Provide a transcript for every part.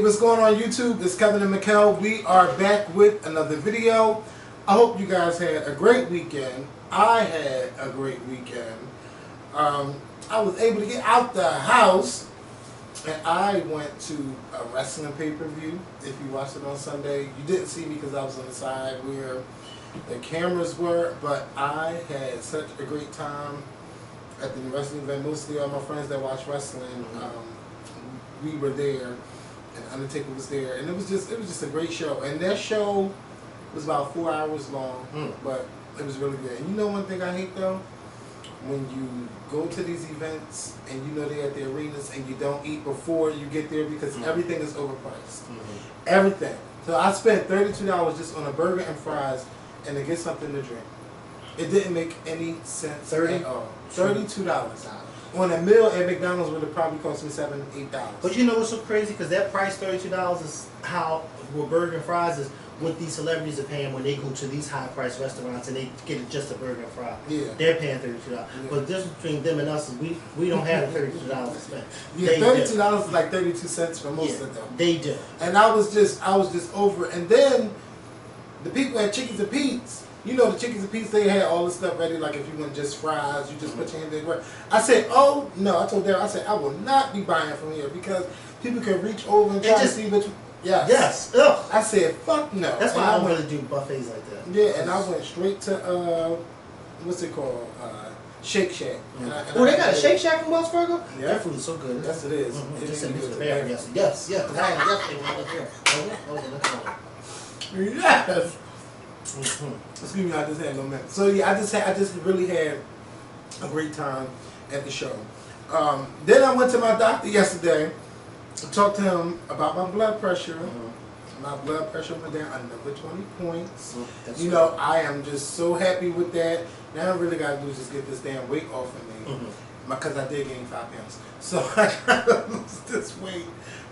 what's going on YouTube? It's Kevin and Mikkel. We are back with another video. I hope you guys had a great weekend. I had a great weekend. I was able to get out the house and I went to a wrestling pay-per-view. If you watched it on Sunday, you didn't see me because I was on the side where the cameras were, but I had such a great time at the wrestling event. Mostly all my friends that watch wrestling, we were there, and Undertaker was there, and it was just a great show. And that show was about 4 hours long, but it was really good. And you know one thing I hate though? When you go to these events and you know they're at the arenas and you don't eat before you get there because everything is overpriced. Everything. So I spent $32 just on a burger and fries and to get something to drink. It didn't make any sense at all. $32 on a meal at McDonald's would have probably cost me $7, $8. But you know what's so crazy? Because that price, $32, is how with burger and fries is what these celebrities are paying when they go to these high-priced restaurants and they get just a burger and fry. Yeah. They're paying $32. Yeah. But the difference between them and us is we don't have $32 to spend. Yeah, $32 is like 32 cents for most of them. They do. And I was just over it. And then the people at Chickies and Pete's, you know, the Chickies and Pete's, they had all the stuff ready. Like if you want just fries, you just put your hand in. I said, oh no! I told Darryl, I said I will not be buying from here because people can reach over and try to see what you. Yes. Yes. Ugh. I said, fuck no. That's why I don't really do buffets like that. Yeah, and I went straight to what's it called? Shake Shack. Oh, they got a Shake Shack in Wells Fargo? Yeah. That food is so good. Yes, it is. Just send me to the bear. Yes. Yes. I definitely want to hear. Yes. Excuse me, I just had no minute. So yeah, I just really had a great time at the show. Then I went to my doctor yesterday. I talked to him about my blood pressure. My blood pressure went down another 20 points. You know, I am just so happy with that. Now I really got to do is just get this damn weight off of me. Because I did gain 5 pounds. So I got to lose this weight.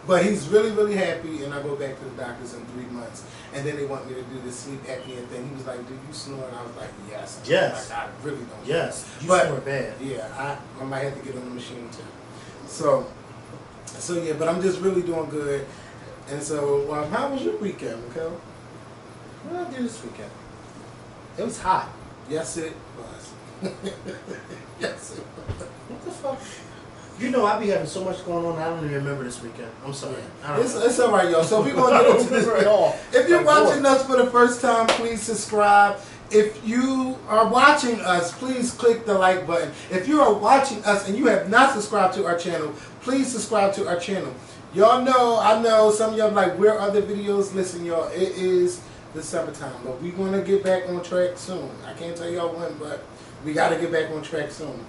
But he's really, really happy, and I go back to the doctors in 3 months. And then they want me to do this sleep apnea thing. He was like, do you snore? And I was like, yes. Yes. Like, I really don't. Yes. You snore bad. Yeah, I might have to get on the machine too. So yeah, but I'm just really doing good. And so, how was your weekend, Mikkel? What did I do this weekend? It was hot. Yes, it was. Yes, it was. What the fuck? You know, I be having so much going on, I don't even remember this weekend. I'm sorry. It's all right, y'all. So we're going to get into this at all. If you're watching us for the first time, please subscribe. If you are watching us, please click the like button. If you are watching us and you have not subscribed to our channel, please subscribe to our channel. Y'all know, I know some of y'all like, where are the videos? Listen, y'all, it is the summertime, but we're going to get back on track soon. I can't tell y'all when, but we got to get back on track soon.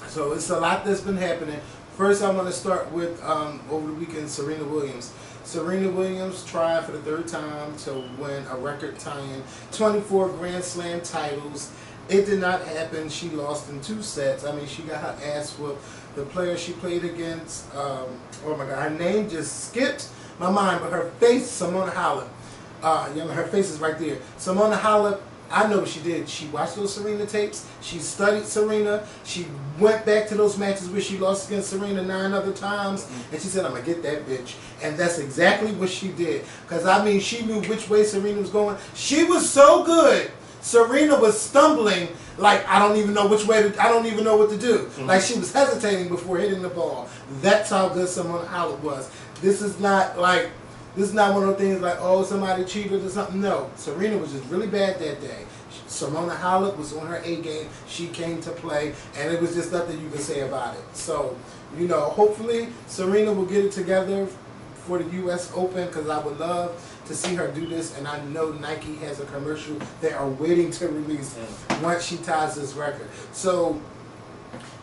So it's a lot that's been happening. First, I want to start with, over the weekend, Serena Williams. Serena Williams tried for the 3rd time to win a record-tying 24 Grand Slam titles. It did not happen. She lost in 2 sets. I mean, she got her ass whooped. The player she played against, oh my God, her name just skipped my mind, but her face, Simona Halep. You know, her face is right there. Simona Halep, I know what she did. She watched those Serena tapes. She studied Serena. She went back to those matches where she lost against Serena 9 other times. And she said, I'm going to get that bitch. And that's exactly what she did. Because, I mean, she knew which way Serena was going. She was so good. Serena was stumbling like, I don't even know which way to, I don't even know what to do. Like, she was hesitating before hitting the ball. That's how good Simona Halep was. This is not like, this is not one of those things like, oh, somebody cheated or something. No, Serena was just really bad that day. Simona Halep was on her A game. She came to play, and it was just nothing you could say about it. So, you know, hopefully Serena will get it together for the U.S. Open, because I would love to see her do this, and I know Nike has a commercial they are waiting to release once she ties this record. So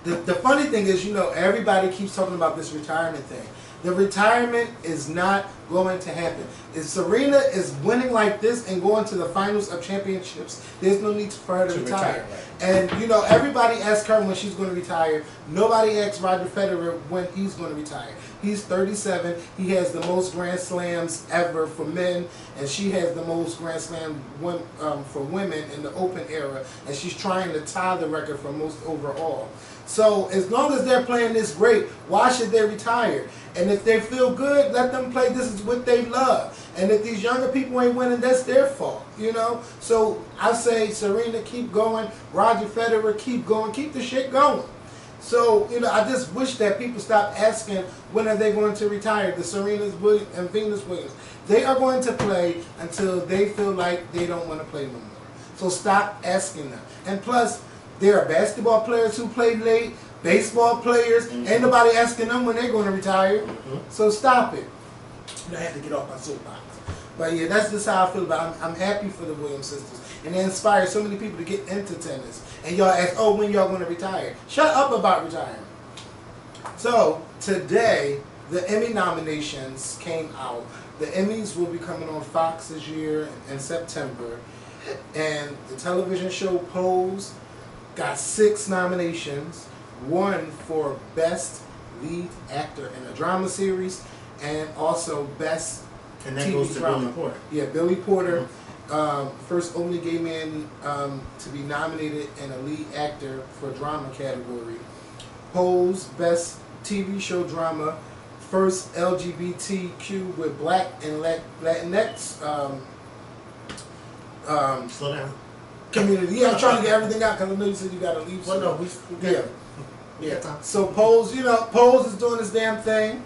the funny thing is, you know, everybody keeps talking about this retirement thing. The retirement is not going to happen. If Serena is winning like this and going to the finals of championships, there's no need for her to retire. Right. And you know, everybody asks her when she's going to retire. Nobody asks Roger Federer when he's going to retire. He's 37. He has the most Grand Slams ever for men, and she has the most Grand Slam for women in the Open era, and she's trying to tie the record for most overall. So as long as they're playing this great, why should they retire? And if they feel good, let them play. This is what they love. And if these younger people ain't winning, that's their fault, you know? So I say, Serena, keep going. Roger Federer, keep going. Keep the shit going. So, you know, I just wish that people stop asking when are they going to retire, the Serenas and Venus Williams. They are going to play until they feel like they don't want to play no more. So stop asking them. And plus, there are basketball players who play late, baseball players. Ain't nobody asking them when they're going to retire. So stop it. I have to get off my soapbox. But yeah, that's just how I feel about it. I'm happy for the Williams sisters. And they inspire so many people to get into tennis. And y'all ask, oh, when y'all going to retire? Shut up about retiring. So today, the Emmy nominations came out. The Emmys will be coming on Fox this year in September. And the television show Pose got 6 nominations. 1 for Best Lead Actor in a Drama Series, and also Best And that TV goes to drama. Billy Porter. Yeah, Billy Porter, first only gay man to be nominated in a lead actor for drama category. Pose, Best TV Show Drama, first LGBTQ with Black and Latinx Slow down. community. Yeah, I'm trying to get everything out because I know you said you got to leave. Well, no, we yeah. Yeah. So Pose, you know, Pose is doing his damn thing.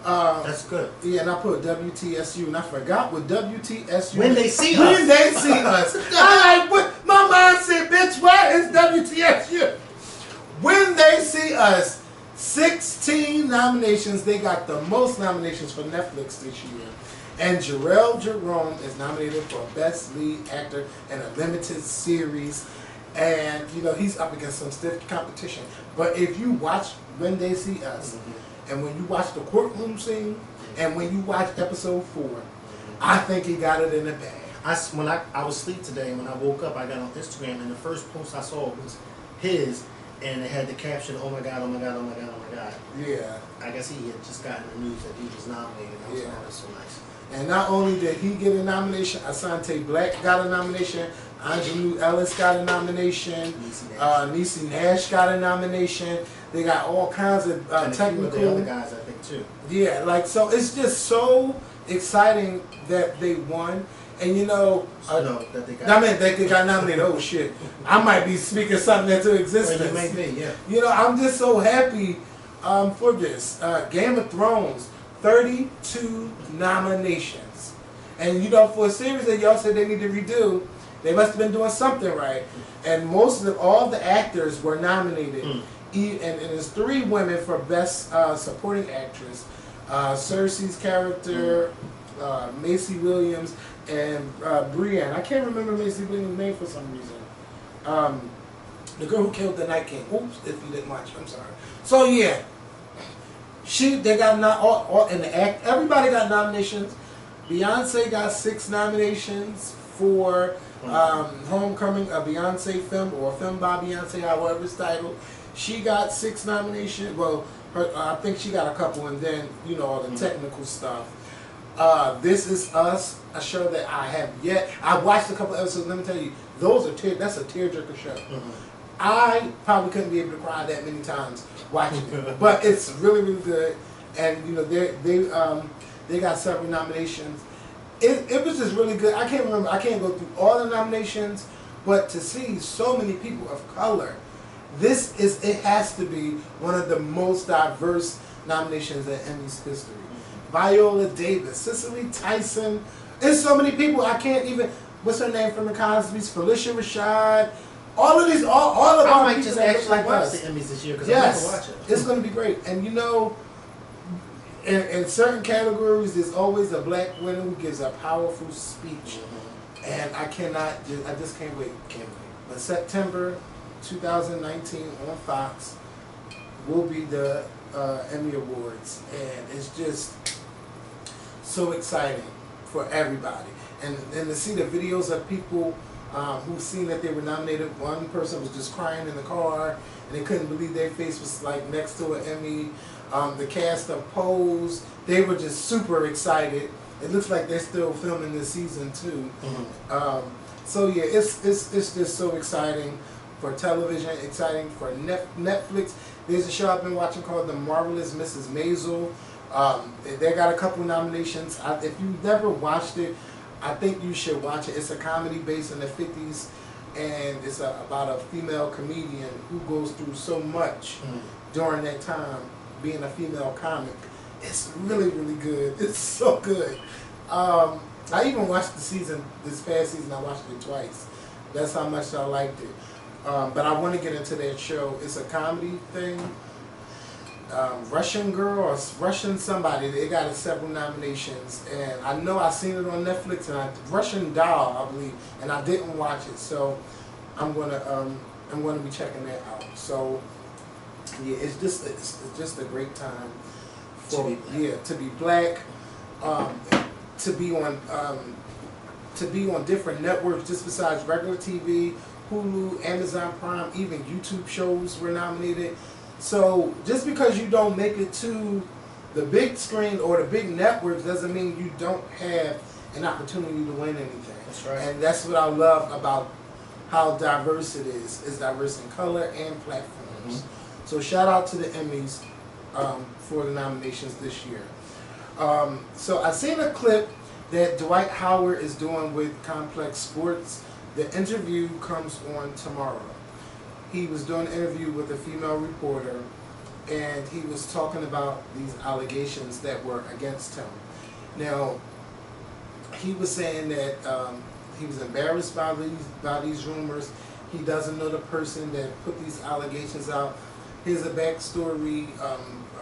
That's good. Yeah, and I put WTSU, and I forgot what WTSU. When they see us. When they see us. I like what my mind said, bitch. What is WTSU? When they see us. 16 nominations. They got the most nominations for Netflix this year. And Jarrell Jerome is nominated for Best Lead Actor in a Limited Series. And, you know, he's up against some stiff competition. But if you watch When They See Us, and when you watch the courtroom scene, and when you watch episode 4, I think he got it in the bag. When I was asleep today, when I woke up, I got on Instagram, and the first post I saw was his, and it had the caption, "Oh my God, oh my God, oh my God, oh my God." Yeah. I guess he had just gotten the news that he was nominated. I was like, oh, that's so nice. And not only did he get a nomination, Asante Black got a nomination, Angelou Ellis got a nomination, Niecy Nash got a nomination. They got all kinds of and technical. a few of the other guys, I think, too. Yeah, like, so it's just so exciting that they won. And you know, that they got. I mean, they got nominated. Oh shit, I might be speaking something into existence. Well, you may be, yeah. You know, I'm just so happy for this. Game of Thrones, 32 nominations, and you know, for a series that y'all said they need to redo, they must have been doing something right. And all the actors were nominated, and there's 3 women for Best Supporting Actress. Cersei's character, Macy Williams, and Brienne. I can't remember Macy Williams' name for some reason. The girl who killed the Night King. Oops, if you didn't watch, I'm sorry. So yeah, they got in the act. Everybody got nominations. Beyonce got 6 nominations for Homecoming, a Beyonce film or a film by Beyonce, however it's titled. She got 6 nominations. Well, I think she got a couple, and then you know all the technical stuff. This Is Us, a show that I have yet. I watched a couple episodes. Let me tell you, that's a tearjerker show. I probably couldn't be able to cry that many times watching it, but it's really, really good. And you know, they got several nominations. It was just really good. I can't remember. I can't go through all the nominations, but to see so many people of color, it has to be one of the most diverse nominations in Emmy's history. Viola Davis, Cicely Tyson. There's so many people I can't even. What's her name from the Cosby's? Felicia Rashad. All of these, all of our people just that actually look like watch us. the Emmys this year because Yes, I want to watch it. it's going to be great. And you know, in certain categories, there's always a black winner who gives a powerful speech, and I just can't wait. But September 2019 on Fox will be the Emmy Awards, and it's just so exciting for everybody. And to see the videos of people who've seen that they were nominated. One person was just crying in the car, and they couldn't believe their face was like next to an Emmy. The cast of Pose, they were just super excited. It looks like they're still filming this season too. Mm-hmm. So yeah, it's just so exciting for television, exciting for Netflix. There's a show I've been watching called The Marvelous Mrs. Maisel. They got a couple nominations. If you've never watched it, I think you should watch it. It's a comedy based in the 50s, and it's about a female comedian who goes through so much during that time being a female comic. It's really, really good. It's so good. I even watched this past season, I watched it twice. That's how much I liked it. But I want to get into that show. It's a comedy thing. Russian Girl or Russian somebody, they got several nominations, and I know I seen it on Netflix, and Russian Doll, I believe, and I didn't watch it, so I'm gonna be checking that out. So yeah, it's just a great time for to be black, to be on different networks just besides regular TV, Hulu, Amazon Prime, even YouTube shows were nominated. So just because you don't make it to the big screen or the big networks doesn't mean you don't have an opportunity to win anything. That's right. And that's what I love about how diverse it is. It's diverse in color and platforms. Mm-hmm. So shout out to the Emmys for the nominations this year. So I seen a clip that Dwight Howard is doing with Complex Sports. The interview comes on tomorrow. He was doing an interview with a female reporter, and he was talking about these allegations that were against him. Now, he was saying that he was embarrassed by these rumors. He doesn't know the person that put these allegations out. Here's a backstory.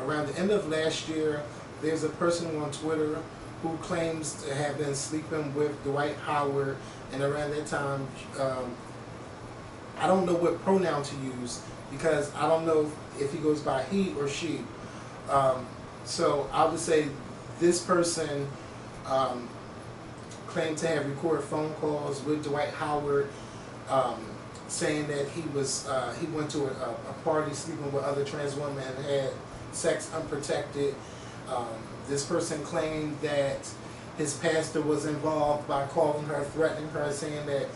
Around the end of last year, there's a person on Twitter who claims to have been sleeping with Dwight Howard, and around that time, I don't know what pronoun to use because I don't know if he goes by he or she. So I would say this person claimed to have recorded phone calls with Dwight Howard, saying that he went to a party sleeping with other trans women and had sex unprotected. This person claimed that his pastor was involved by calling her, threatening her, saying that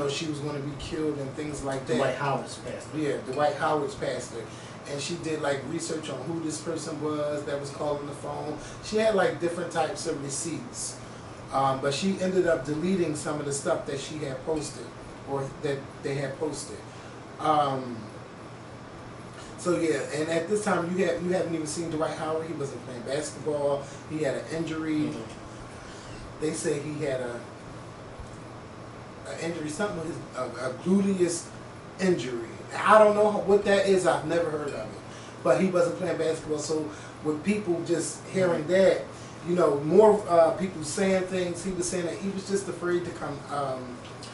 she was going to be killed and things like that. Dwight Howard's pastor. Yeah, Dwight Howard's pastor. And she did research on who this person was that was calling the phone. She had different types of receipts. But she ended up deleting some of the stuff that she had posted, or that they had posted. So yeah, and at this time you haven't even seen Dwight Howard. He wasn't playing basketball. He had an injury. They say he had an injury, something with a gluteus injury. I don't know what that is. I've never heard of it. But he wasn't playing basketball. So with people just hearing that, more people saying things, he was saying that he was just afraid to come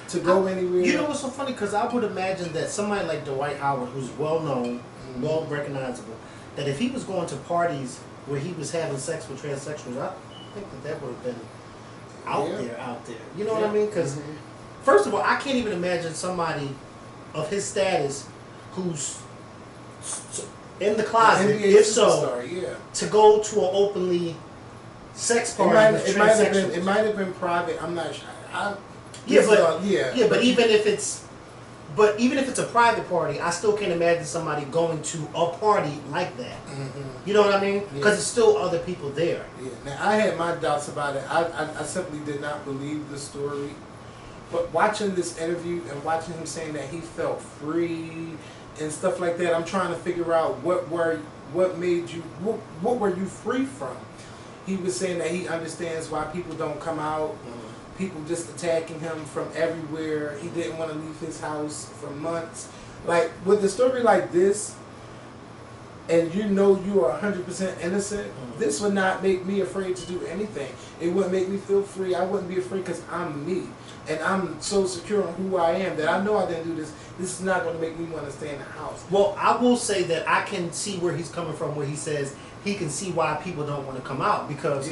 to go anywhere. You know what's so funny? Because I would imagine that somebody like Dwight Howard, who's well known, well recognizable, that if he was going to parties where he was having sex with transsexuals, I think that would have been out there. You know what I mean? Because first of all, I can't even imagine somebody of his status who's in the closet, if so, to go to an openly sex party with transsexuals. It might have been private. I'm not sure. But even if it's a private party, I still can't imagine somebody going to a party like that. You know what I mean? Because it's still other people there. Yeah. Now I had my doubts about it. I simply did not believe the story. But watching this interview and watching him saying that he felt free and stuff like that, I'm trying to figure out what were you free from? He was saying that he understands why people don't come out. People just attacking him from everywhere. He didn't want to leave his house for months. With a story like this, and you know you are 100% innocent, this would not make me afraid to do anything. It wouldn't make me feel free. I wouldn't be afraid because I'm me. And I'm so secure on who I am that I know I didn't do this. This is not going to make me want to stay in the house. Well, I will say that I can see where he's coming from, where he says he can see why people don't want to come out, because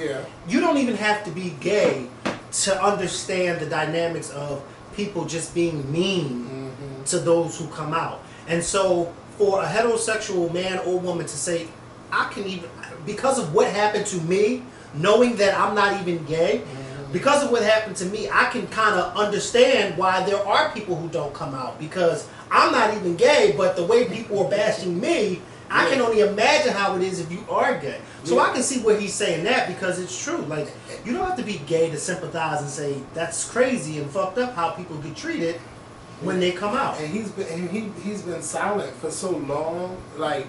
you don't even have to be gay to understand the dynamics of people just being mean to those who come out. And so for a heterosexual man or woman to say, I can even, because of what happened to me, knowing that I'm not even gay, because of what happened to me, I can kind of understand why there are people who don't come out, because I'm not even gay, but the way people are bashing me, I can only imagine how it is if you are gay. So I can see where he's saying that, because it's true. Like, you don't have to be gay to sympathize and say that's crazy and fucked up how people get treated when they come out. And he's been silent for so long. Like,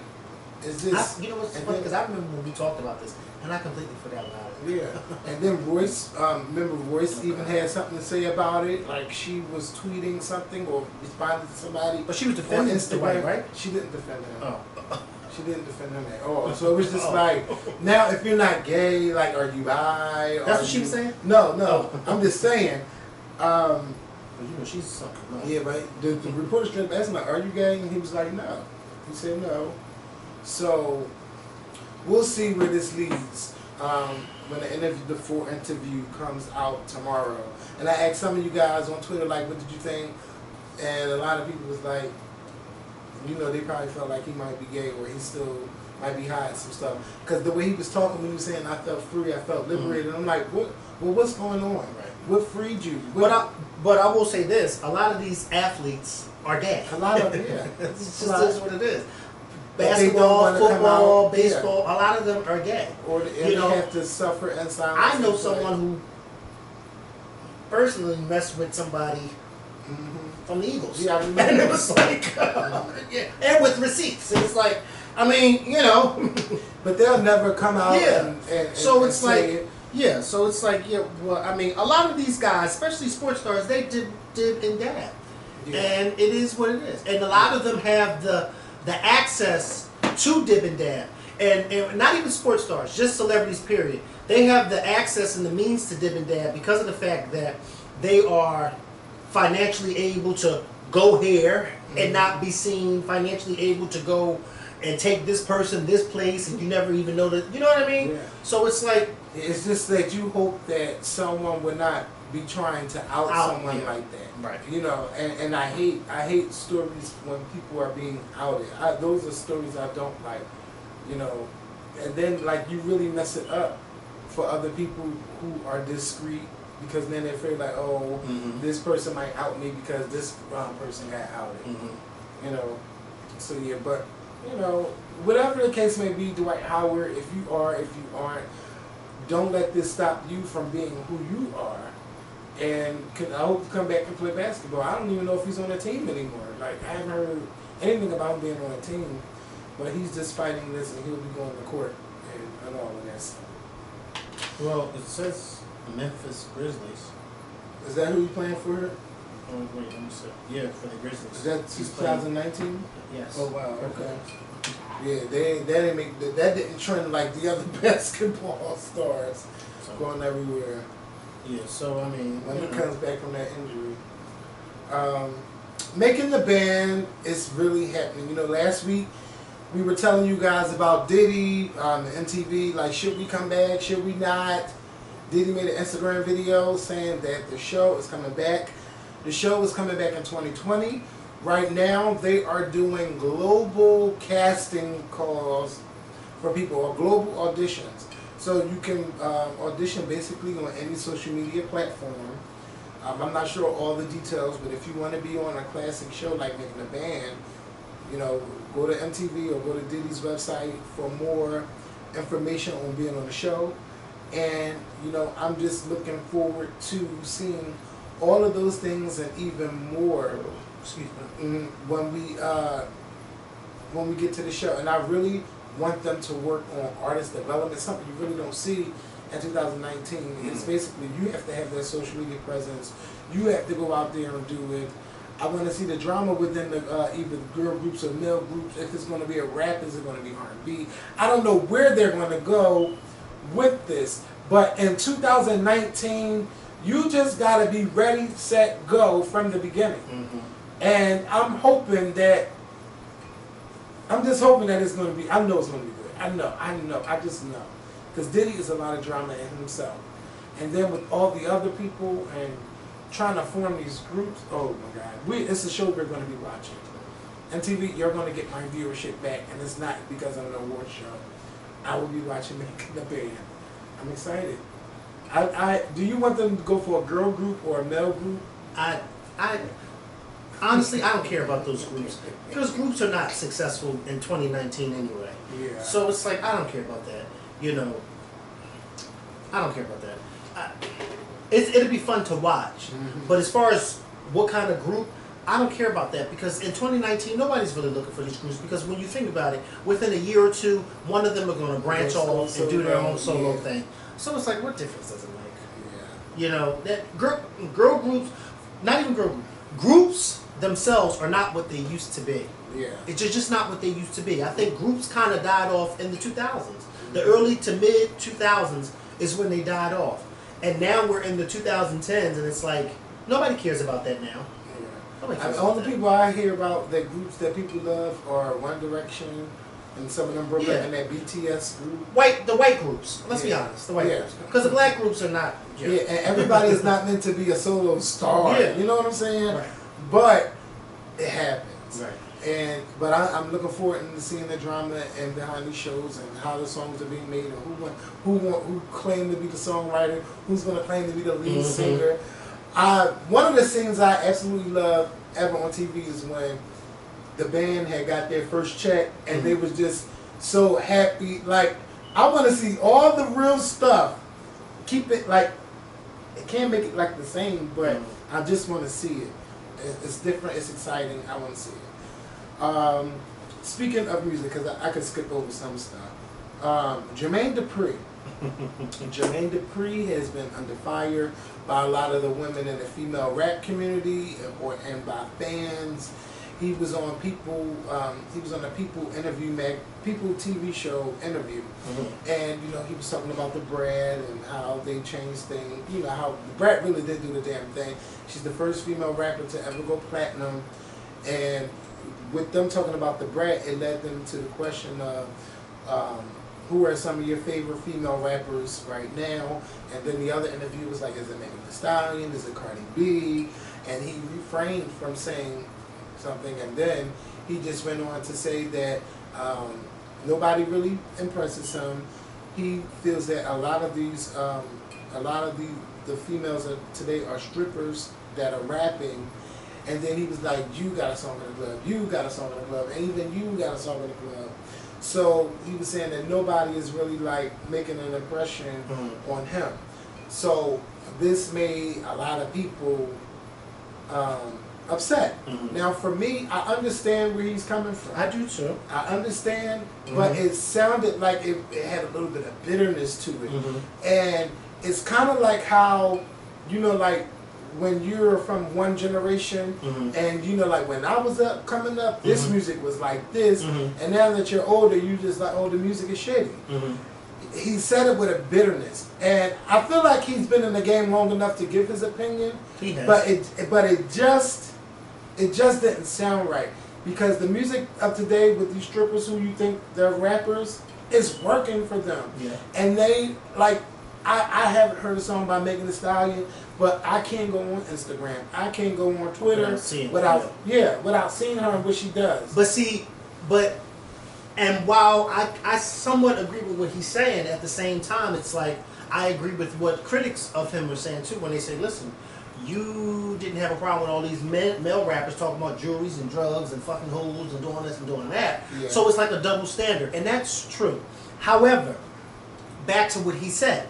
it's just you know what's funny? Because I remember when we talked about this, and I completely forgot about it. Yeah, and then Royce, remember Royce even had something to say about it. Like, she was tweeting something or responding to somebody. But she was defending Instagram, right? She didn't defend him. Oh. She didn't defend him at all. So it was just like, now if you're not gay, like, are you bi? That's what she was saying? No. I'm just saying. You know, she's something. No. Yeah, but the reporter straight asked him, like, are you gay? And he was like, no. He said no. So we'll see where this leads when the full interview comes out tomorrow. And I asked some of you guys on Twitter, like, what did you think? And a lot of people was like, you know, they probably felt like he might be gay, or he still might be hiding some stuff. Because the way he was talking when he was saying, I felt free, I felt liberated, I'm like, what? Well, what's going on? Right. What freed you? But I will say this, a lot of these athletes are gay. A lot of them, yeah. It's just what it is. Basketball, football, baseball, a lot of them are gay. Or they have to suffer in silence. I know someone who personally messed with somebody from the Eagles. Yeah, I remember. And it was like, and with receipts. And it's like, I mean, you know. But they'll never come out and so it's say like, it. So it's like, well, I mean, a lot of these guys, especially sports stars, they did and dab. Yeah. And it is what it is. And a lot of them have the access to dib and dab. And not even sports stars, just celebrities, period. They have the access and the means to dib and dab because of the fact that they are financially able to go here and not be seen, financially able to go and take this person this place, and you never even know that. You know what I mean? Yeah. So it's like, it's just that you hope that someone would not be trying to out someone like that. Right. You know, and I hate stories when people are being outed. Those are stories I don't like. You know, and then like you really mess it up for other people who are discreet, because then they're afraid like, oh, this person might out me because this person got outed. You know, so yeah, but you know, whatever the case may be, Dwight Howard, if you are, if you aren't, don't let this stop you from being who you are. And I hope to come back and play basketball. I don't even know if he's on a team anymore. Like, I haven't heard anything about him being on a team, but he's just fighting this, and he'll be going to court and all of that stuff. Well, it says Memphis Grizzlies. Is that who he's playing for? Oh, wait, let me see. Yeah, for the Grizzlies. Is that 2019? Yes. Oh wow. Okay. Yeah, that didn't trend like the other basketball stars going everywhere. Yeah. So I mean, when he comes back from that injury, making the band is really happening. You know, last week we were telling you guys about Diddy on the MTV. Like, should we come back? Should we not? Diddy made an Instagram video saying that the show is coming back. The show is coming back in 2020. Right now, they are doing global casting calls for people, or global auditions. So you can audition basically on any social media platform. I'm not sure all the details, but if you want to be on a classic show like Making a Band, you know, go to MTV or go to Diddy's website for more information on being on the show. And, you know, I'm just looking forward to seeing all of those things and even more when we get to the show. And I really want them to work on artist development, something you really don't see in 2019. It's basically, you have to have that social media presence. You have to go out there and do it. I want to see the drama within the either girl groups or male groups. If it's going to be a rap, is it going to be R&B? I don't know where they're going to go with this. But in 2019, you just got to be ready, set, go from the beginning. Mm-hmm. And I'm just hoping that it's going to be, I know it's going to be good. I just know. Because Diddy is a lot of drama in himself. And then with all the other people and trying to form these groups, oh my God. It's a show we're going to be watching. MTV, you're going to get my viewership back, and it's not because of an award show. I will be watching the band. I'm excited. Do you want them to go for a girl group or a male group? I honestly, I don't care about those groups. Those groups are not successful in 2019 anyway. Yeah. So it's like, I don't care about that. You know, I don't care about that. It'll be fun to watch. Mm-hmm. But as far as what kind of group, I don't care about that, because in 2019, nobody's really looking for these groups, because when you think about it, within a year or two, one of them are going to branch off and do their own solo thing. So it's like, what difference does it make? Yeah. You know, that girl groups, not even girl groups themselves are not what they used to be. Yeah. It's just not what they used to be. I think groups kind of died off in the 2000s. The early to mid 2000s is when they died off. And now we're in the 2010s, and it's like, nobody cares about that now. The only people I hear about that groups that people love are One Direction, and some of them broke up in that BTS group. The white groups. Let's be honest, the white groups. Because the black groups are not. Yeah, and everybody is not meant to be a solo star. Yeah. You know what I'm saying? Right. But it happens. Right. But I'm looking forward to seeing the drama and behind these shows and how the songs are being made and who claim to be the songwriter, who's going to claim to be the lead singer. One of the scenes I absolutely love ever on TV is when the band had got their first check and they was just so happy. Like, I want to see all the real stuff. Keep it like, it can't make it like the same, but I just want to see it. It's different, it's exciting, I want to see it. Speaking of music, because I could skip over some stuff. Jermaine Dupri. Jermaine Dupri has been under fire by a lot of the women in the female rap community and by fans. He was on the People TV show interview, and he was talking about the Brat and how they changed things. You know how the Brat really did do the damn thing. She's the first female rapper to ever go platinum, and with them talking about the Brat, it led them to the question of who are some of your favorite female rappers right now? And then the other interview was like, is it Megan Thee Stallion? Is it Cardi B? And he refrained from saying something, and then he just went on to say that nobody really impresses him. He feels that a lot of the females today are strippers that are rapping. And then he was like, you got a song in the club, you got a song in the club, and even you got a song in the club. So he was saying that nobody is really like making an impression on him. So this made a lot of people upset. Now for me, I understand where he's coming from. I do too. I understand, but it sounded like it had a little bit of bitterness to it. And it's kind of like how, like, when you're from one generation and like when I was coming up, this music was like this, and now that you're older, you just like, oh, the music is shitty. He said it with a bitterness, and I feel like he's been in the game long enough to give his opinion. He has. But it just didn't sound right, because the music of today with these strippers who you think they're rappers is working for them. Yeah. And they like, I haven't heard a song by Megan Thee Stallion, but I can't go on Instagram, I can't go on Twitter without seeing her and what she does. And while I somewhat agree with what he's saying, at the same time, it's like, I agree with what critics of him are saying too, when they say, listen, you didn't have a problem with all these male rappers talking about jewelries and drugs and fucking hoes and doing this and doing that. Yeah. So it's like a double standard, and that's true. However, back to what he said,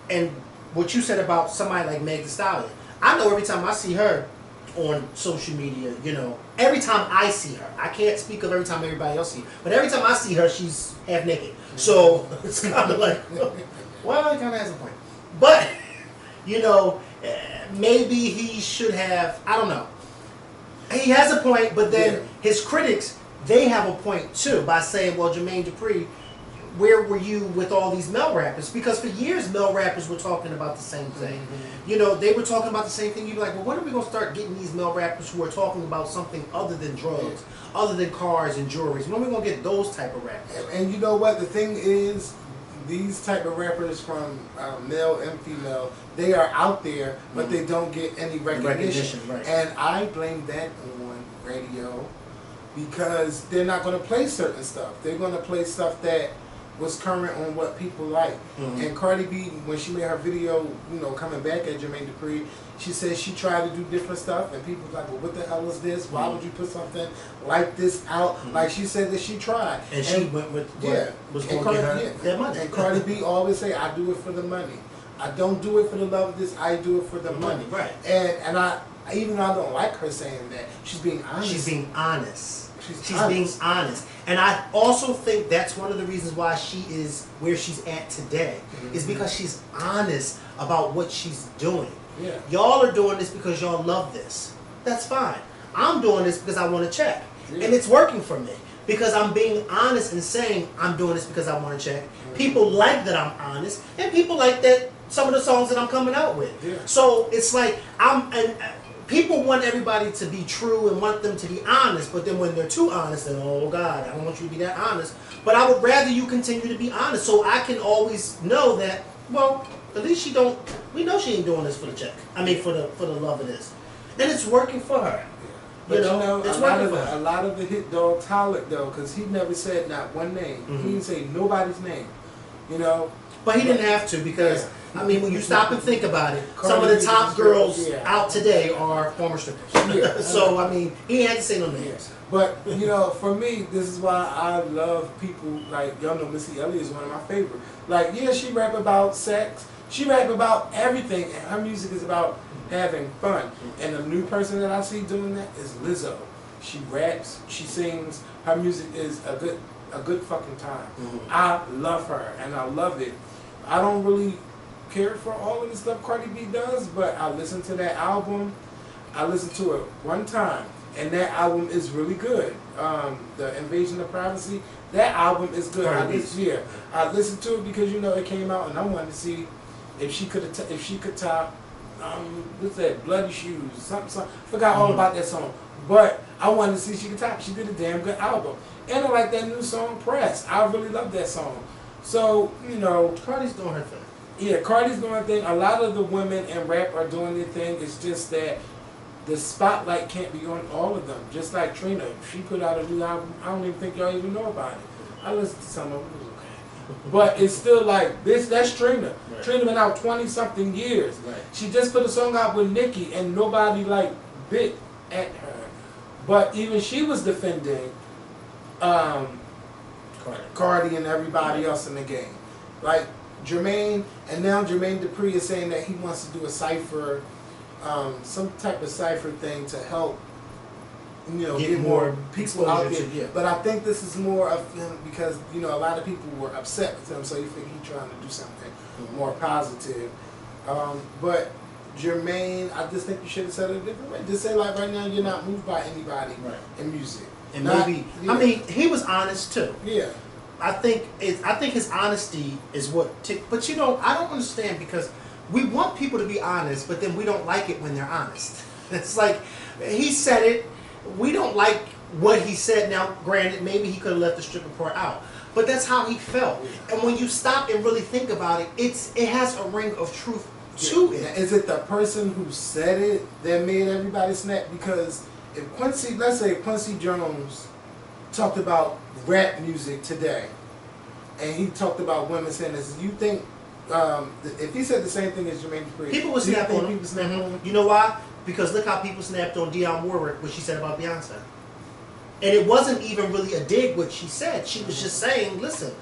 and what you said about somebody like Meg Thee Stallion. I know every time I see her on social media, every time I see her, I can't speak of every time everybody else sees her, but every time I see her, she's half naked. So it's kind of like, well, he kind of has a point. But, maybe he should have, I don't know. He has a point, but then his critics, they have a point too by saying, well, Jermaine Dupri, where were you with all these male rappers? Because for years, male rappers were talking about the same thing. Mm-hmm. You know, they were talking about the same thing. You'd be like, well, when are we going to start getting these male rappers who are talking about something other than drugs, other than cars and jewelry? When are we going to get those type of rappers? And you know what? The thing is, these type of rappers from male and female, they are out there, but they don't get any recognition. Right. And I blame that on radio because they're not going to play certain stuff. They're going to play stuff that was current on what people like. Mm-hmm. And Cardi B, when she made her video, you know, coming back at Jermaine Dupri, she said she tried to do different stuff, and people were like, well, what the hell is this? Why would you put something like this out? Mm-hmm. Like she said that she tried. And she went with what was going to get her that money. And Cardi B always say, I do it for the money. I don't do it for the love of this, I do it for the money. Right. And I, even though I don't like her saying that, she's being honest. She's being honest. She's being honest. And I also think that's one of the reasons why she is where she's at today, is because she's honest about what she's doing. Yeah. Y'all are doing this because y'all love this. That's fine. I'm doing this because I want to check. Yeah. And it's working for me. Because I'm being honest and saying I'm doing this because I want to check. People like that I'm honest, and people like that some of the songs that I'm coming out with. Yeah. So it's like people want everybody to be true and want them to be honest, but then when they're too honest, then, oh God, I don't want you to be that honest. But I would rather you continue to be honest, so I can always know that, well, at least we know she ain't doing this for the check. I mean, for the love of this. And it's working for her. But you know it's working for her. A lot of the hit dogs hollered, though, because he never said not one name. Mm-hmm. He didn't say nobody's name, you know. But he didn't have to, because I mean, when you stop and think about it, some of the top girls out today are former strippers. Yeah. So, I mean, he had to say no names. But, you know, for me, this is why I love people like, y'all know Missy Elliott is one of my favorite. Like, yeah, she rap about sex. She rap about everything. And her music is about having fun. And the new person that I see doing that is Lizzo. She raps, she sings. Her music is a good fucking time. Mm-hmm. I love her, and I love it. I don't really care for all of the stuff Cardi B does, but I listened to that album. I listened to it one time, and that album is really good. The Invasion of Privacy, that album is good. I listened to it because, you know, it came out, and I wanted to see if she could top what's that, Bloody Shoes, something. Forgot all about that song, but I wanted to see if she could top. She did a damn good album, and I like that new song Press. I really love that song. So, you know, Cardi's doing her thing. Yeah, Cardi's doing her thing. A lot of the women in rap are doing their thing. It's just that the spotlight can't be on all of them. Just like Trina, she put out a new album. I don't even think y'all even know about it. I listened to some of it. It was okay. But it's still like, that's Trina. Right. Trina been out 20-something years. Right. She just put a song out with Nicki, and nobody, like, bit at her. But even she was defending Cardi and everybody else in the game. Like, Jermaine, and now Jermaine Dupri is saying that he wants to do a cipher, some type of cipher thing to help, you know, get more people out there. Yeah. But I think this is more of him because, you know, a lot of people were upset with him, so you think he's trying to do something more positive. But Jermaine, I just think you should have said it a different way. Just say, like, right now you're not moved by anybody in music. And maybe, I mean, he was honest too. Yeah. I think his honesty is what. But you know, I don't understand, because we want people to be honest, but then we don't like it when they're honest. It's like he said it. We don't like what he said. Now, granted, maybe he could have left the stripper part out, but that's how he felt. And when you stop and really think about it, it has a ring of truth to it. Now, is it the person who said it that made everybody snap? Because if Quincy, let's say Quincy Jones talked about rap music today, and he talked about women saying this, you think if he said the same thing as Jermaine Dupri, people would snap on him? You know why? Because look how people snapped on Dionne Warwick what she said about Beyonce. And it wasn't even really a dig what she said. She was just saying, listen,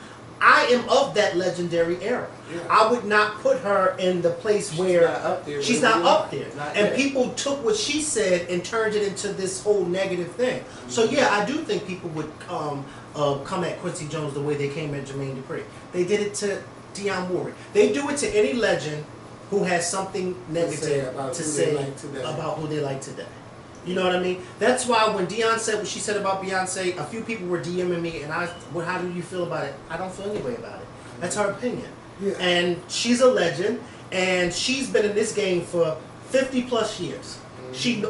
I am of that legendary era. Yeah. I would not put her in the place where she's not up there. And people took what she said and turned it into this whole negative thing. Mm-hmm. So yeah, I do think people would come at Quincy Jones the way they came at Jermaine Dupri. They did it to Dionne Warwick. They do it to any legend who has something negative to say about who they like today. You know what I mean? That's why when Deion said what she said about Beyonce, a few people were DMing me, and well, how do you feel about it? I don't feel any way about it. That's her opinion. Yeah. And she's a legend, and she's been in this game for 50 plus years.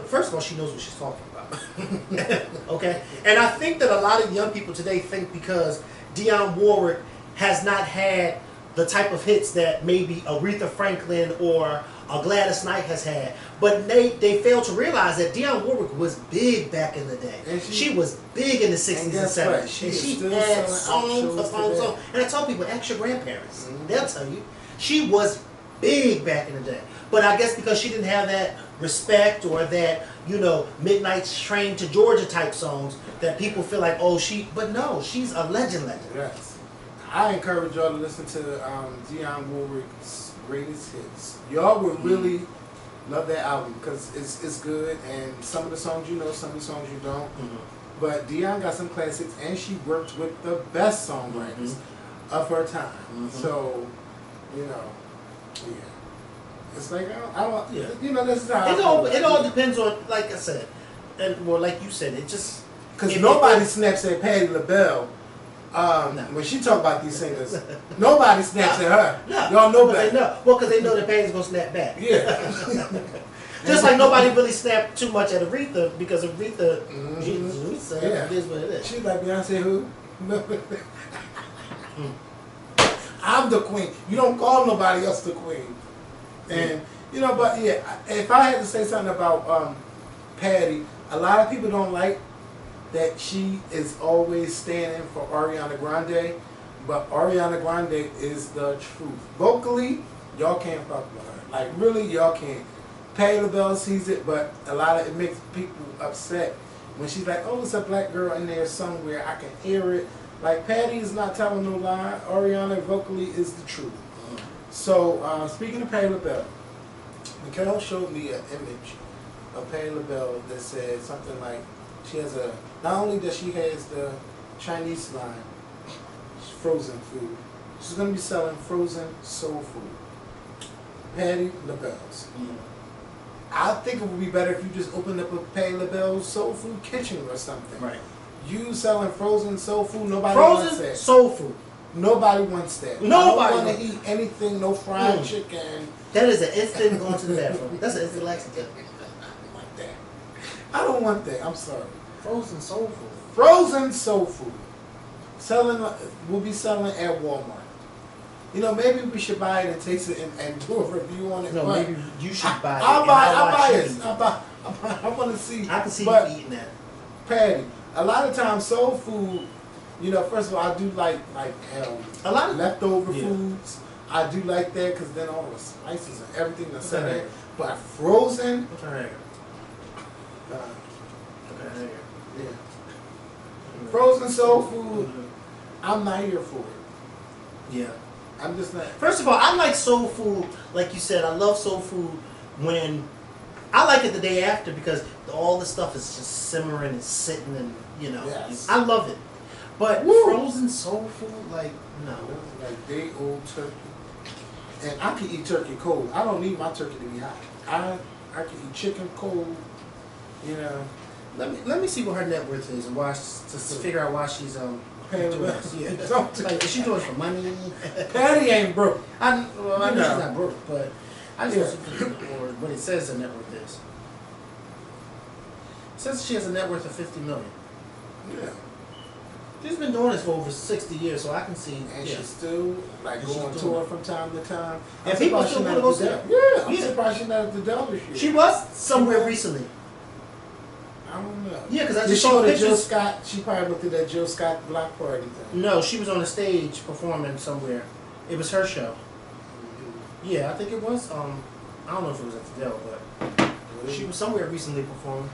First of all, she knows what she's talking about. Okay? And I think that a lot of young people today think because Dionne Warwick has not had the type of hits that maybe Aretha Franklin or a Gladys Knight has had. But they fail to realize that Dionne Warwick was big back in the day. And she was big in the 60s and 70s. Right. She had songs upon songs. And I tell people, ask your grandparents. They'll tell you. She was big back in the day. But I guess because she didn't have that respect or that, Midnight's Train to Georgia type songs, that people feel like, but no, she's a legend. Yes. I encourage y'all to listen to Dionne Warwick's greatest hits. Y'all would really love that album because it's good, and some of the songs you know, some of the songs you don't. But Dionne got some classics, and she worked with the best songwriters of her time. So, yeah. It's like I don't. This is how it all depends on, like I said, and like you said, it just because nobody snaps at Patti LaBelle. When she talk about these singers, nobody snaps at her. Y'all know better. Because they know that Patty's gonna snap back. Yeah. Just like nobody really snapped too much at Aretha because Aretha, it is what it is. She's like Beyonce who? I'm the queen. You don't call nobody else the queen. And but yeah, if I had to say something about Patti, a lot of people don't like that she is always standing for Ariana Grande, but Ariana Grande is the truth. Vocally, y'all can't fuck with her. Like really, y'all can't. Patti LaBelle sees it, but it makes people upset when she's like, "Oh, it's a black girl in there somewhere. I can hear it." Like Patti is not telling no lie. Ariana vocally is the truth. So speaking of Patti LaBelle, Mikhail showed me an image of Patti LaBelle that said something like she has not only does she has the Chinese line, frozen food, she's going to be selling frozen soul food. Patti LaBelle's. I think it would be better if you just opened up a Patti LaBelle's soul food kitchen or something. Right. You selling frozen soul food, nobody wants that. Frozen soul food. Nobody wants that. Nobody want to eat anything, no fried chicken. That is an instant going to the bathroom. That's an instant laxative. I don't want that. I don't want that. I'm sorry. Frozen soul food. Frozen soul food. We'll be selling at Walmart. Maybe we should buy it and taste it and do a review on it. No, maybe you should buy it. I'll buy it. I want to see. I can see you eating that. Patty, a lot of times soul food, first of all, I do like a lot of leftover foods. I do like that because then all the spices and everything that's in there. But frozen. Yeah. Frozen soul food, I'm not here for it. Yeah. I'm just not. First of all, I like soul food, like you said, I love soul food when I like it the day after because all the stuff is just simmering and sitting and, yes. I love it. But frozen soul food, like, no. Like day old turkey. And I can eat turkey cold. I don't need my turkey to be hot. I can eat chicken cold, Let me see what her net worth is and to figure out why she's paying the best. Yeah. Like, is she doing it for money? Patty ain't broke. I know she's not broke, but I just want to see what it says the net worth is. It says she has a net worth of $50 million. Yeah. She's been doing this for over 60 years, so I can see. And she's still going on tour from time to time. And people still want to go see her. Yeah, I'm surprised she's not at the Dell this year. She was somewhere recently. I don't know. Yeah, because I just saw pictures. Jill Scott. She probably looked at that Jill Scott block party thing. No, she was on a stage performing somewhere. It was her show. Yeah, I think it was. I don't know if it was at the Dell, but she was somewhere recently performing.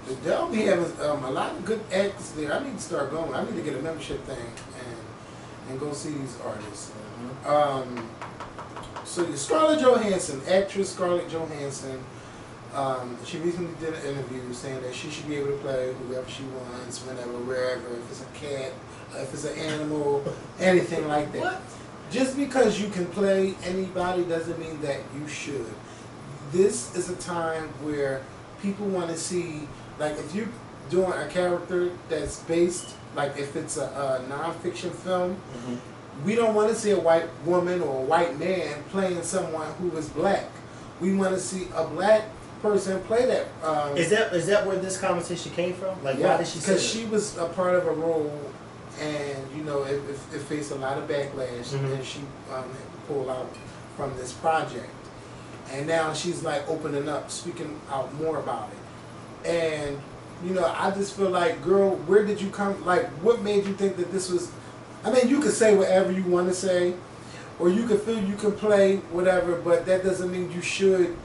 The Dell be having a lot of good acts there. I need to start going. I need to get a membership thing and go see these artists. So Scarlett Johansson, actress Scarlett Johansson. She recently did an interview saying that she should be able to play whoever she wants, whenever, wherever, if it's a cat, if it's an animal, anything like that. What? Just because you can play anybody doesn't mean that you should. This is a time where people want to see Like if you doing a character that's based, like if it's a non-fiction film, we don't want to see a white woman or a white man playing someone who is black. We want to see a black person play that. Is that where this conversation came from? Like, yeah, why did she say because she was a part of a role, and you know it faced a lot of backlash, and she had to pull out from this project, and now she's like opening up, speaking out more about it, and you know I just feel like, girl, where did you come? Like, what made you think that this was? I mean, you could say whatever you want to say, or you could feel you can play whatever, but that doesn't mean you should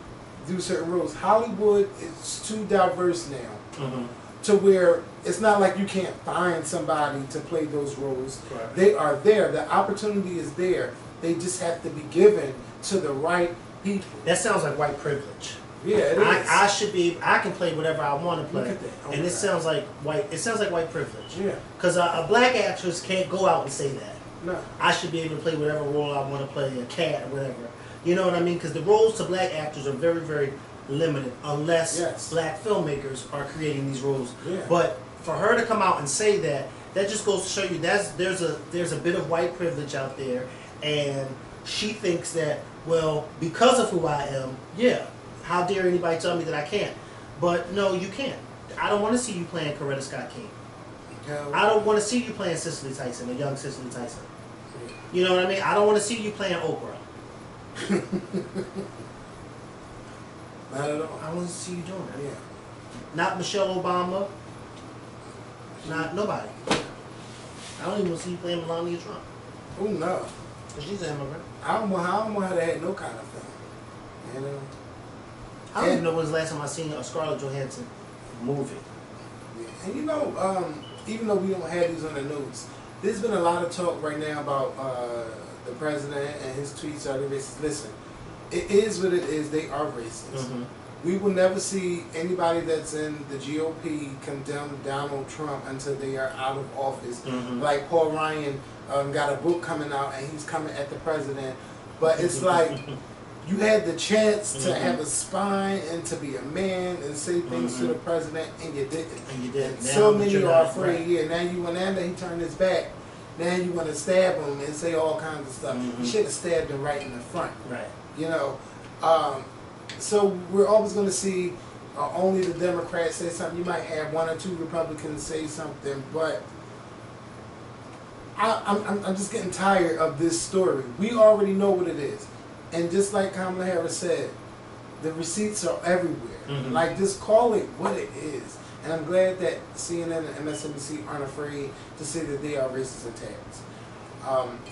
do certain roles. Hollywood is too diverse now to where it's not like you can't find somebody to play those roles. Right. They are there. The opportunity is there. They just have to be given to the right people. That sounds like white privilege. Yeah, it is. I should be. I can play whatever I want to play. Look at that. Oh, and it sounds like white. It sounds like white privilege. Yeah. Because a black actress can't go out and say that. No. I should be able to play whatever role I want to play, a cat or whatever. You know what I mean? Because the roles to black actors are very, very limited, unless black filmmakers are creating these roles. Yeah. But for her to come out and say that, that just goes to show you there's a bit of white privilege out there, and she thinks that, well, because of who I am, yeah, how dare anybody tell me that I can't? But no, you can't. I don't want to see you playing Coretta Scott King. I don't want to see you playing Cicely Tyson, a young Cicely Tyson. You know what I mean? I don't want to see you playing Oprah. Not at all. I want to see you doing that. Yeah. Not Michelle Obama. Not nobody. I don't even want to see you playing Melania Trump. Oh no. Because she's an immigrant. I don't want her to have no kind of film. You know. I don't even know when's the last time I seen a Scarlett Johansson movie. Yeah. And you know, even though we don't have these on the notes, there's been a lot of talk right now about the president and his tweets are racist. Listen, it is what it is. They are racist. We will never see anybody that's in the GOP condemn Donald Trump until they are out of office. Like Paul Ryan got a book coming out and he's coming at the president. But it's like, you had the chance to have a spine and to be a man and say things to the president, and you didn't. And you did. And so many are afraid. Right. Yeah, now you want that he turned his back. Now you want to stab him and say all kinds of stuff. You should have stabbed him right in the front. Right. You know. So we're always going to see only the Democrats say something. You might have one or two Republicans say something, but I'm just getting tired of this story. We already know what it is. And just like Kamala Harris said, the receipts are everywhere. Like, just call it what it is. And I'm glad that CNN and MSNBC aren't afraid to say that they are racist attacks.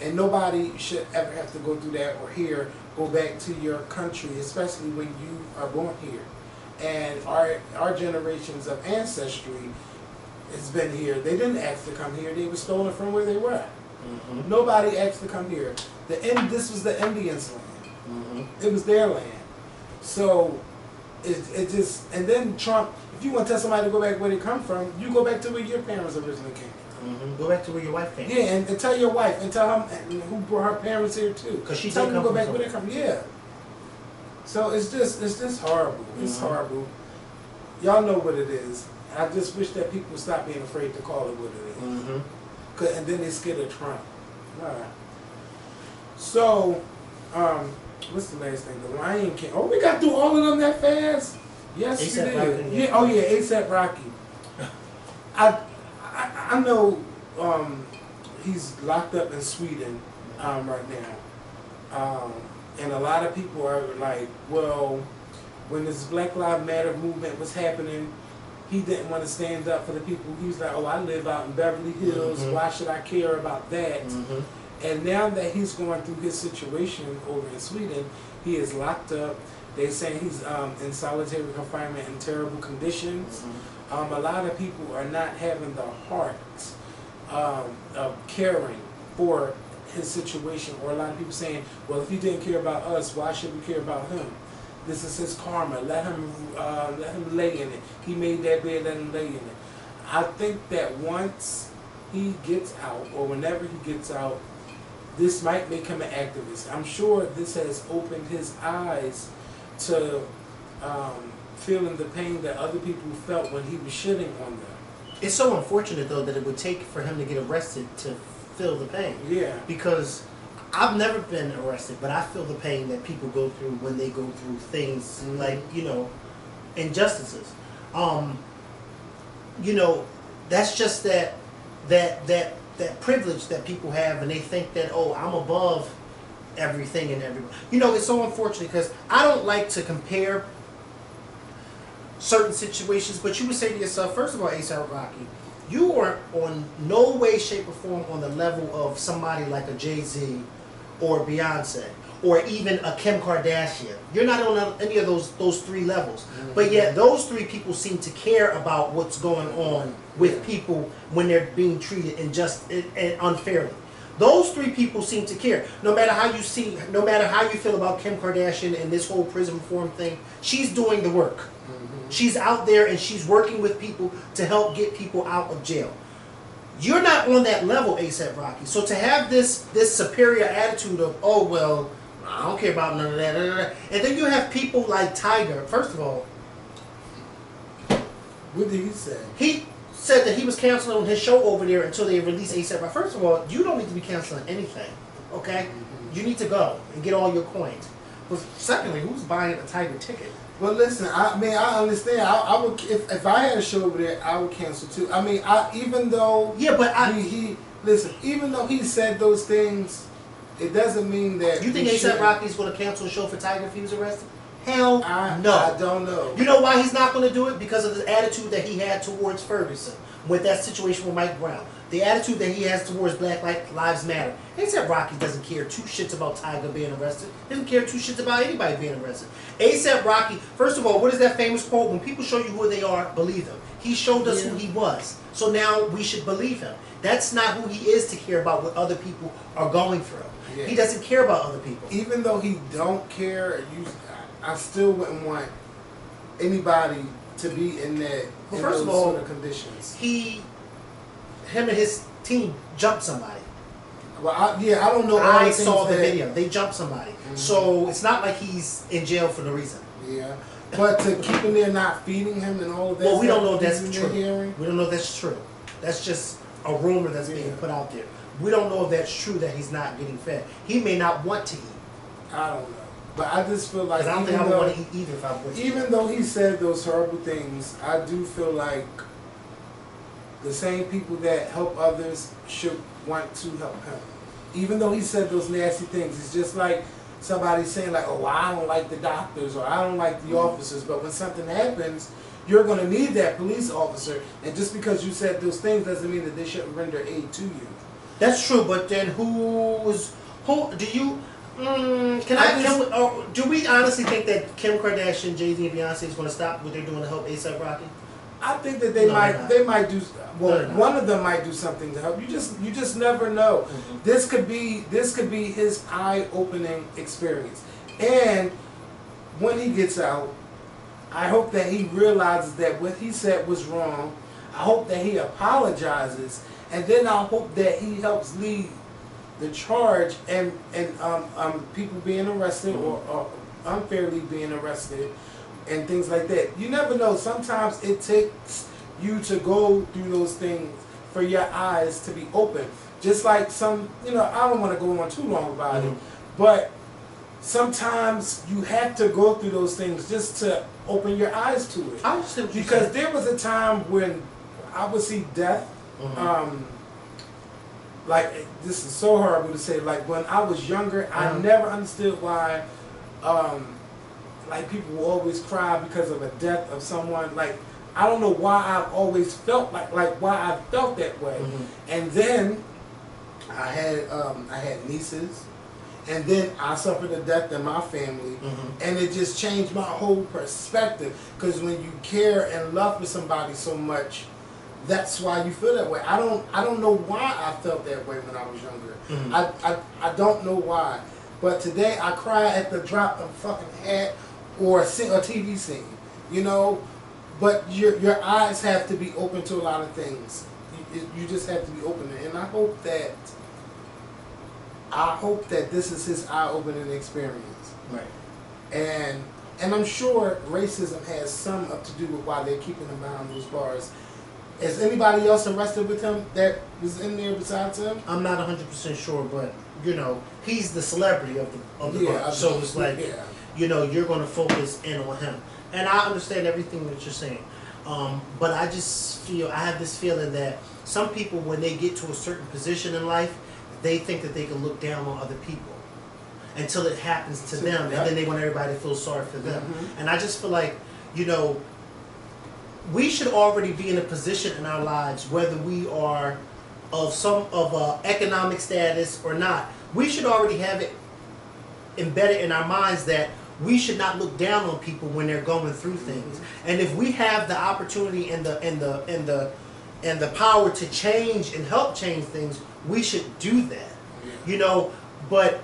And nobody should ever have to go through that or go back to your country, especially when you are born here. And our generations of ancestry has been here. They didn't ask to come here. They were stolen from where they were. Nobody asked to come here. This was the Indians' land. It was their land. So it just, and then Trump, if you want to tell somebody to go back where they come from, you go back to where your parents originally came from. Go back to where your wife came from. Yeah, and tell your wife, and tell her who brought her parents here too. Because she tell did them to come go back from where they come. Yeah. So it's just horrible. It's horrible. Y'all know what it is. I just wish that people stop being afraid to call it what it is. And then they scared of Trump. All right. So, what's the last thing? The Lion King. Oh, we got through all of them that fast? Yes, we did. Yeah. Oh, yeah, A$AP Rocky. I know he's locked up in Sweden right now. And a lot of people are like, well, when this Black Lives Matter movement was happening, he didn't want to stand up for the people. He was like, oh, I live out in Beverly Hills. Why should I care about that? And now that he's going through his situation over in Sweden, he is locked up. They're saying he's in solitary confinement in terrible conditions. A lot of people are not having the heart of caring for his situation. Or a lot of people saying, well, if he didn't care about us, why should we care about him? This is his karma. Let him lay in it. He made that bed, let him lay in it. I think that once he gets out, or whenever he gets out, this might make him an activist. I'm sure this has opened his eyes to feeling the pain that other people felt when he was shitting on them. It's so unfortunate though that it would take for him to get arrested to feel the pain. Yeah. Because I've never been arrested, but I feel the pain that people go through when they go through things like, injustices. That's just that privilege that people have, and they think that, oh, I'm above everything and everyone. It's so unfortunate because I don't like to compare certain situations, but you would say to yourself, first of all, A$AP Rocky, you are on no way, shape, or form on the level of somebody like a Jay-Z or Beyonce or even a Kim Kardashian. You're not on any of those three levels. But yet those three people seem to care about what's going on with people when they're being treated and unfairly. Those three people seem to care. No matter how you feel about Kim Kardashian and this whole prison reform thing, she's doing the work. She's out there and she's working with people to help get people out of jail. You're not on that level, A$AP Rocky. So to have this superior attitude of, oh, well, I don't care about none of that. And then you have people like Tiger. First of all, what did he say? He said that he was canceling his show over there until they release A$AP Rocky. First of all, you don't need to be canceling anything, okay? You need to go and get all your coins. But secondly, who's buying a Tiger ticket? Well, listen. I understand. I would if I had a show over there, I would cancel too. Even though even though he said those things, it doesn't mean that. You think A$AP Rocky's going to cancel a show for Tiger if he was arrested? Hell no. I don't know. You know why he's not going to do it? Because of the attitude that he had towards Ferguson with that situation with Mike Brown. The attitude that he has towards Black Lives Matter. A$AP Rocky doesn't care two shits about Tiger being arrested. He doesn't care two shits about anybody being arrested. A$AP Rocky, first of all, what is that famous quote? When people show you who they are, believe them. He showed us who he was. So now we should believe him. That's not who he is to care about what other people are going through. Yeah. He doesn't care about other people. Even though he don't care, I still wouldn't want anybody to be in that sort of conditions. Him and his team jumped somebody. Well, I don't know. I saw the video. They jumped somebody. So it's not like he's in jail for no reason. Yeah. But to keep him there, not feeding him and all of that. Well, we don't know if that's true. We don't know if that's true. That's just a rumor that's being put out there. We don't know if that's true that he's not getting fed. He may not want to eat. I don't know. But I just feel like, I don't think I would want to eat either if I was. Even though he said those horrible things, I do feel like the same people that help others should want to help him. Even though he said those nasty things, it's just like somebody saying like, oh, I don't like the doctors or I don't like the officers. But when something happens, you're going to need that police officer. And just because you said those things doesn't mean that they shouldn't render aid to you. That's true, but then do we honestly think that Kim Kardashian, Jay-Z, and Beyonce is going to stop what they're doing to help A$AP Rocky? I think that they might do. Well, one of them might do something to help. You just never know. This could be his eye-opening experience. And when he gets out, I hope that he realizes that what he said was wrong. I hope that he apologizes, and then I hope that he helps lead the charge and people being arrested or unfairly being arrested and things like that. You never know. Sometimes it takes you to go through those things for your eyes to be open. Just like I don't want to go on too long about it, but sometimes you have to go through those things just to open your eyes to it. I understand what you're because saying. there was a time when I would see death. Like, this is so horrible to say. Like, when I was younger, I never understood why. Like, people will always cry because of a death of someone. Like, I don't know why I've always felt like why I felt that way. And then I had nieces, and then I suffered a death in my family, and it just changed my whole perspective. Because when you care and love for somebody so much, that's why you feel that way. I don't know why I felt that way when I was younger. I don't know why. But today I cry at the drop of a fucking hat or a TV scene, But your eyes have to be open to a lot of things. You just have to be open, and I hope that this is his eye-opening experience. Right. And And I'm sure racism has some up to do with why they're keeping him behind those bars. Is anybody else arrested with him that was in there besides him? I'm not 100% sure, but you know, he's the celebrity of the bunch. So it's like, you know, you're going to focus in on him. And I understand everything that you're saying. But I just feel, I have this feeling that some people, when they get to a certain position in life, they think that they can look down on other people until it happens to them, and then they want everybody to feel sorry for them. And I just feel like, you know, we should already be in a position in our lives, whether we are of economic status or not. We should already have it embedded in our minds that we should not look down on people when they're going through things. And if we have the opportunity and the power to change and help change things, we should do that. You know, but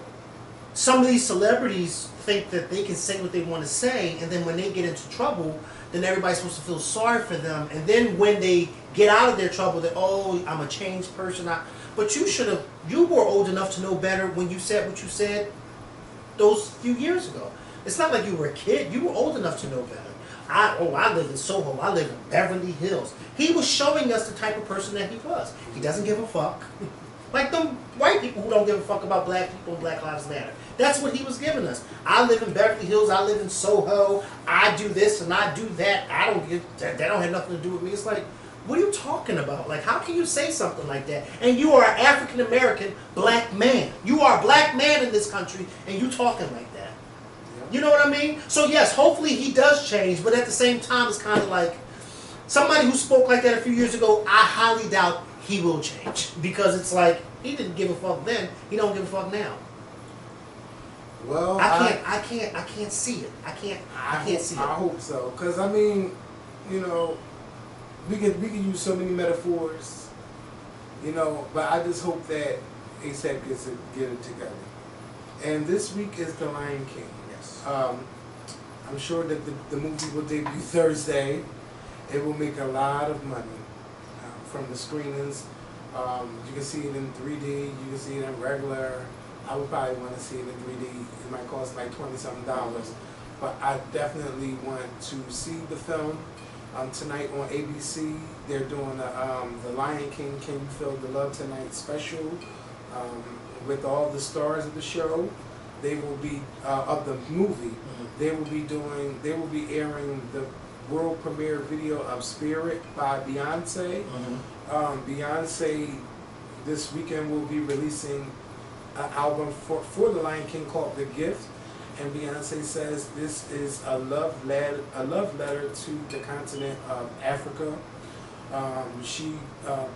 some of these celebrities think that they can say what they want to say, and then when they get into trouble, then everybody's supposed to feel sorry for them. And then when they get out of their trouble, that, oh, I'm a changed person. But you were old enough to know better when you said what you said those few years ago. It's not like you were a kid. You were old enough to know better. I live in Soho. I live in Beverly Hills. He was showing us the type of person that he was. He doesn't give a fuck. Like them white people who don't give a fuck about black people and Black Lives Matter. That's what he was giving us. I live in Beverly Hills. I live in Soho. I do this and I do that. That don't have nothing to do with me. It's like, what are you talking about? Like, how can you say something like that? And you are an African American black man. You are a black man in this country, and you talking like that. You know what I mean? So yes, hopefully he does change, but at the same time, it's kind of like somebody who spoke like that a few years ago. I highly doubt he will change, because it's like he didn't give a fuck then. He don't give a fuck now. Well, I can't see it. I can't see it. I hope so, because I mean, you know, we can use so many metaphors, you know, but I just hope that ASAP get it together. And this week is The Lion King. Yes. I'm sure that the movie will debut Thursday. It will make a lot of money from the screenings. You can see it in 3D. You can see it in regular. I would probably want to see it in 3D. It might cost like $20-something, but I definitely want to see the film. Tonight on ABC, they're doing the Lion King, Can You Feel the Love Tonight special with all the stars of the show. They will be of the movie. They will be airing the world premiere video of Spirit by Beyonce. Beyonce this weekend will be releasing an album for the Lion King called The Gift. And Beyonce says this is a love letter to the continent of Africa. She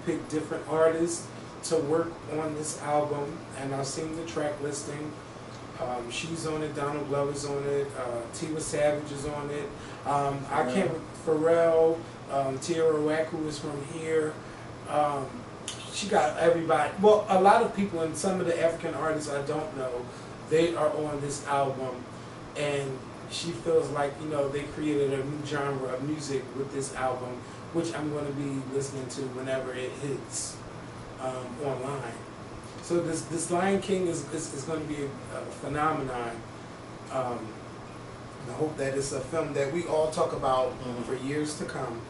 picked different artists to work on this album, and I've seen the track listing. She's on it, Donald Glover's on it, Tiwa Savage is on it. I can't, Pharrell, Tierra Whack, who is from here. She got everybody. Well, a lot of people, and some of the African artists I don't know, they are on this album, and she feels like, you know, they created a new genre of music with this album, which I'm going to be listening to whenever it hits online. So this Lion King is going to be a phenomenon. I hope that it's a film that we all talk about for years to come.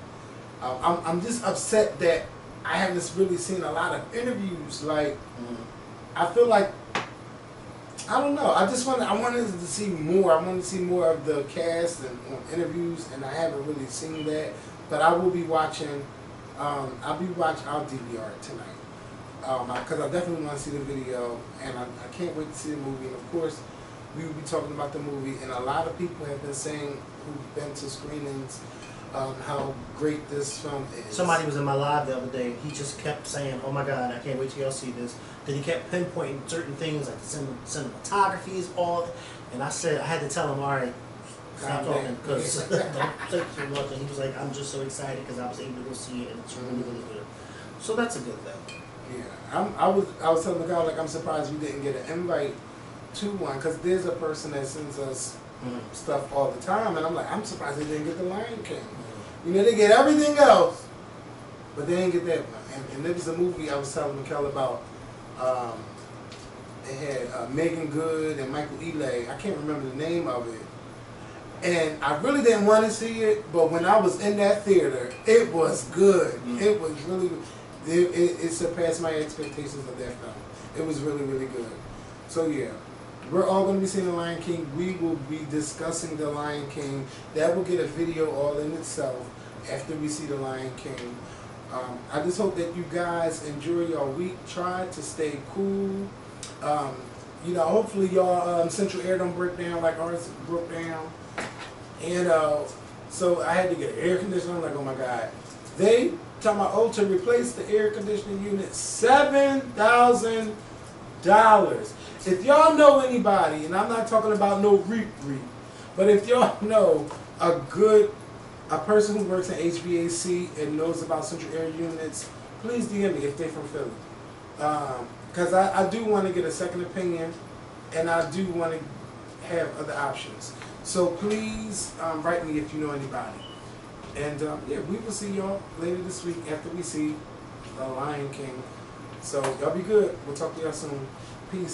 I'm just upset that I haven't really seen a lot of interviews. Like, I feel like, I don't know. I wanted to see more. I wanted to see more of the cast and interviews, and I haven't really seen that. But I will be watching. I'll DVR it tonight because I definitely want to see the video, and I can't wait to see the movie. And of course, we will be talking about the movie, and a lot of people have been saying who've been to screenings how great this film is. Somebody was in my live the other day. He just kept saying, "Oh my God, I can't wait till y'all see this." Then he kept pinpointing certain things like the cinematography is all. And I said, I had to tell him, "All right, stop talking, because don't say too much." And he was like, "I'm just so excited because I was able to go see it, and it's really, really good." So that's a good thing. Yeah, I was telling the guy, like, I'm surprised we didn't get an invite to one, because there's a person that sends us stuff all the time, and I'm like, I'm surprised they didn't get the Lion King. You know, they get everything else, but they didn't get that one. And there was a movie I was telling Mikkel about. It had Megan Good and Michael Ealy. I can't remember the name of it, And I really didn't want to see it, but when I was in that theater, it was good. It was really good. It surpassed my expectations of that film. It was really, really good. So yeah, we're all going to be seeing The Lion King. We will be discussing The Lion King. That will get a video all in itself after we see The Lion King. I just hope that you guys enjoy your week. Try to stay cool. You know, hopefully y'all central air don't break down like ours broke down. And so I had to get an air conditioner. I'm like, oh my God. They talking about, oh, to replace the air conditioning unit, $7,000. If y'all know anybody, and I'm not talking about no reap, but if y'all know a person who works in HVAC and knows about central air units, please DM me if they're from Philly. Because I do want to get a second opinion, and I do want to have other options. So please write me if you know anybody. And yeah, we will see y'all later this week after we see The Lion King. So y'all be good. We'll talk to y'all soon. Peace.